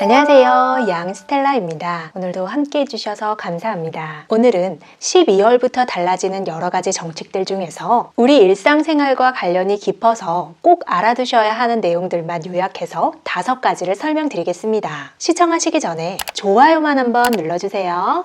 안녕하세요. 양스텔라입니다. 오늘도 함께 해주셔서 감사합니다. 오늘은 12월부터 달라지는 여러 가지 정책들 중에서 우리 일상생활과 관련이 깊어서 꼭 알아두셔야 하는 내용들만 요약해서 5가지를 설명드리겠습니다. 시청하시기 전에 좋아요만 한번 눌러주세요.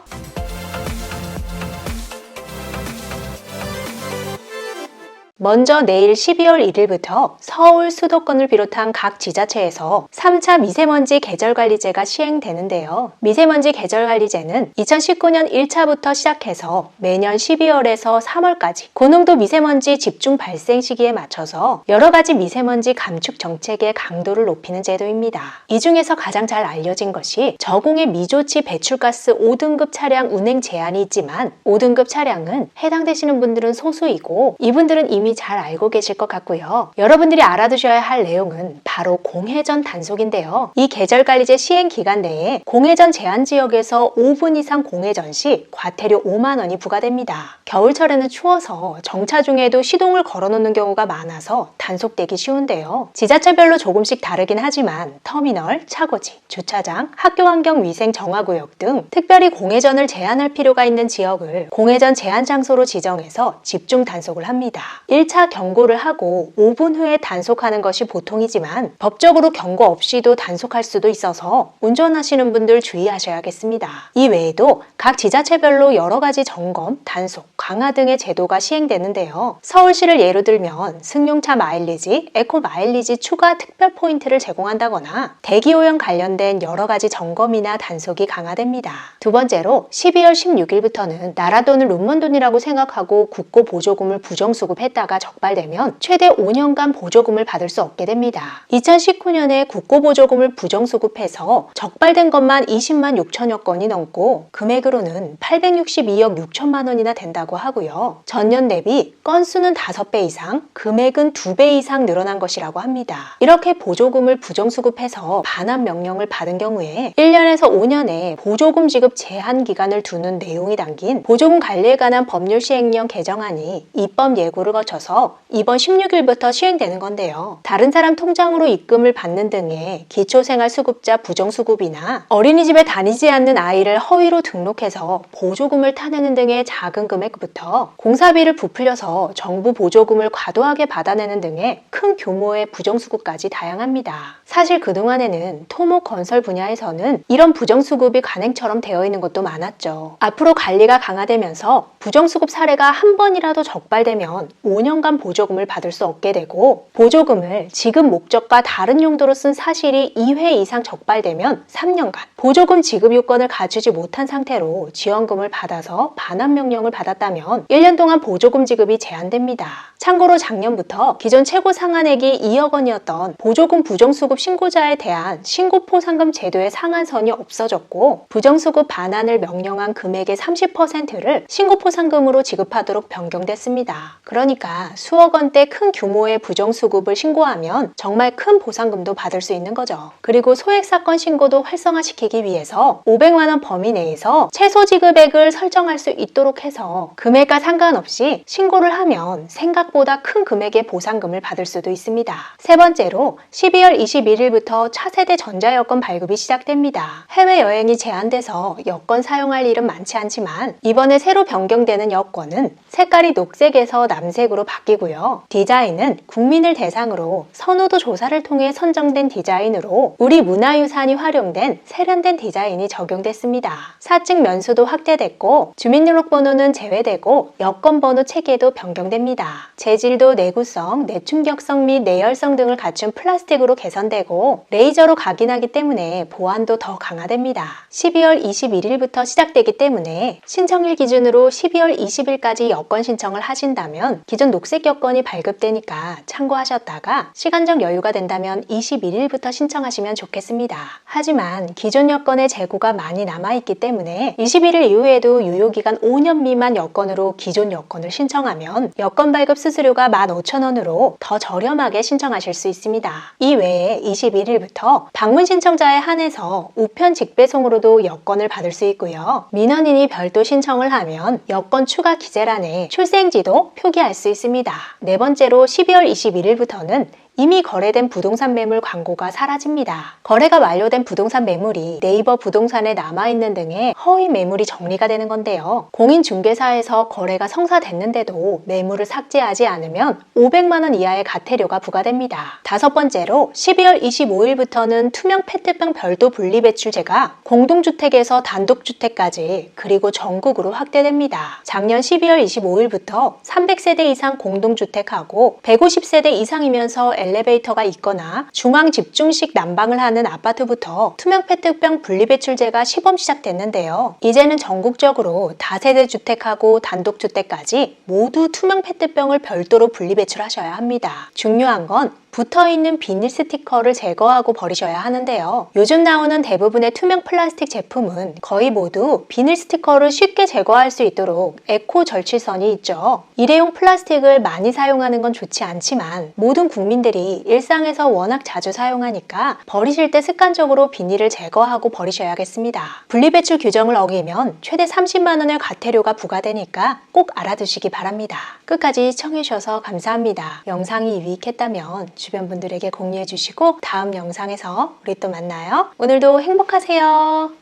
먼저 내일 12월 1일부터 서울 수도권을 비롯한 각 지자체에서 3차 미세먼지 계절관리제가 시행되는데요. 미세먼지 계절관리제는 2019년 1차부터 시작해서 매년 12월에서 3월까지 고농도 미세먼지 집중 발생 시기에 맞춰서 여러 가지 미세먼지 감축 정책의 강도를 높이는 제도입니다. 이 중에서 가장 잘 알려진 것이 저공해 미조치 배출가스 5등급 차량 운행 제한이 있지만 5등급 차량은 해당되시는 분들은 소수이고 이분들은 이미 잘 알고 계실 것 같고요. 여러분들이 알아두셔야 할 내용은 바로 공해전 단속인데요. 이 계절관리제 시행 기간 내에 공해전 제한 지역에서 5분 이상 공해전 시 과태료 5만 원이 부과됩니다. 겨울철에는 추워서 정차 중에도 시동을 걸어놓는 경우가 많아서 단속되기 쉬운데요. 지자체별로 조금씩 다르긴 하지만 터미널, 차고지, 주차장, 학교 환경 위생 정화구역 등 특별히 공해전을 제한할 필요가 있는 지역을 공해전 제한 장소로 지정해서 집중 단속을 합니다. 1차 경고를 하고 5분 후에 단속하는 것이 보통이지만 법적으로 경고 없이도 단속할 수도 있어서 운전하시는 분들 주의하셔야겠습니다. 이 외에도 각 지자체별로 여러 가지 점검, 단속, 강화 등의 제도가 시행되는데요. 서울시를 예로 들면 승용차 마일리지, 에코 마일리지 추가 특별 포인트를 제공한다거나 대기오염 관련된 여러 가지 점검이나 단속이 강화됩니다. 두 번째로 12월 16일부터는 나라 돈을 눈먼 돈이라고 생각하고 국고 보조금을 부정수급했다가 적발되면 최대 5년간 보조금을 받을 수 없게 됩니다. 2019년에 국고보조금을 부정수급해서 적발된 것만 20만 6천여 건이 넘고 금액으로는 862억 6천만 원이나 된다고 하고요. 전년 대비 건수는 5배 이상, 금액은 2배 이상 늘어난 것이라고 합니다. 이렇게 보조금을 부정수급해서 반환 명령을 받은 경우에 1년에서 5년의 보조금 지급 제한 기간을 두는 내용이 담긴 보조금 관리에 관한 법률 시행령 개정안이 입법 예고를 거쳐서 이번 16일부터 시행되는 건데요. 다른 사람 통장으로 입금을 받는 등의 기초생활수급자 부정수급이나 어린이집에 다니지 않는 아이를 허위로 등록해서 보조금을 타내는 등의 작은 금액부터 공사비를 부풀려서 정부 보조금을 과도하게 받아내는 등의 큰 규모의 부정수급까지 다양합니다. 사실 그동안에는 토목 건설 분야에서는 이런 부정수급이 관행처럼 되어 있는 것도 많았죠. 앞으로 관리가 강화되면서 부정수급 사례가 한 번이라도 적발되면 5년간 보조금을 받을 수 없게 되고 보조금을 지급 목적과 다른 용도로 쓴 사실이 2회 이상 적발되면 3년간 보조금 지급 요건을 갖추지 못한 상태로 지원금을 받아서 반환 명령을 받았다면 1년 동안 보조금 지급이 제한됩니다. 참고로 작년부터 기존 최고 상한액이 2억 원이었던 보조금 부정수급 신고자에 대한 신고포상금 제도의 상한선이 없어졌고 부정수급 반환을 명령한 금액의 30%를 신고포상금으로 지급하도록 변경됐습니다. 그러니까 수억 원대 큰 규모의 부정수급을 신고하면 정말 큰 보상금도 받을 수 있는 거죠. 그리고 소액사건 신고도 활성화시키기 위해서 500만 원 범위 내에서 최소 지급액을 설정할 수 있도록 해서 금액과 상관없이 신고를 하면 생각보다 큰 금액의 보상금을 받을 수도 있습니다. 세 번째로 12월 21일부터 차세대 전자여권 발급이 시작됩니다. 해외여행이 제한돼서 여권 사용할 일은 많지 않지만 이번에 새로 변경되는 여권은 색깔이 녹색에서 남색으로 바뀌고요. 디자인은 국민을 대상으로 선호도 조사를 통해 선정된 디자인으로 우리 문화유산이 활용된 세련된 디자인이 적용됐습니다. 사증 면수도 확대됐고 주민등록번호는 제외되고 여권번호 체계도 변경됩니다. 재질도 내구성, 내충격성 및 내열성 등을 갖춘 플라스틱으로 개선되고 레이저로 각인하기 때문에 보안도 더 강화됩니다. 12월 21일부터 시작되기 때문에 신청일 기준으로 12월 20일까지 여권 신청을 하신다면 기존 녹색 여권이 발급되니까 참고하셨다가 시간적 여유가 된다면 21일부터 신청하시면 좋겠습니다. 하지만 기존 여권의 재고가 많이 남아있기 때문에 21일 이후에도 유효기간 5년 미만 여권으로 기존 여권을 신청하면 여권 발급 수수료가 15,000원으로 더 저렴하게 신청하실 수 있습니다. 이 외에 21일부터 방문 신청자에 한해서 우편 직배송으로도 여권을 받을 수 있고요. 민원인이 별도 신청을 하면 여권 추가 기재란에 출생지도 표기할 수 있습니다. 네 번째로 12월 21일부터는 이미 거래된 부동산 매물 광고가 사라집니다. 거래가 완료된 부동산 매물이 네이버 부동산에 남아있는 등의 허위 매물이 정리가 되는 건데요. 공인중개사에서 거래가 성사됐는데도 매물을 삭제하지 않으면 500만 원 이하의 과태료가 부과됩니다. 다섯 번째로 12월 25일부터는 투명 페트병 별도 분리배출제가 공동주택에서 단독주택까지 그리고 전국으로 확대됩니다. 작년 12월 25일부터 300세대 이상 공동주택하고 150세대 이상이면서 엘리베이터가 있거나 중앙 집중식 난방을 하는 아파트부터 투명 페트병 분리배출제가 시범 시작됐는데요. 이제는 전국적으로 다세대 주택하고 단독주택까지 모두 투명 페트병을 별도로 분리배출하셔야 합니다. 중요한 건 붙어있는 비닐 스티커를 제거하고 버리셔야 하는데요. 요즘 나오는 대부분의 투명 플라스틱 제품은 거의 모두 비닐 스티커를 쉽게 제거할 수 있도록 에코 절취선이 있죠. 일회용 플라스틱을 많이 사용하는 건 좋지 않지만 모든 국민들이 일상에서 워낙 자주 사용하니까 버리실 때 습관적으로 비닐을 제거하고 버리셔야겠습니다. 분리배출 규정을 어기면 최대 30만 원의 과태료가 부과되니까 꼭 알아두시기 바랍니다. 끝까지 시청해주셔서 감사합니다. 영상이 유익했다면 주변 분들에게 공유해 주시고 다음 영상에서 우리 또 만나요. 오늘도 행복하세요.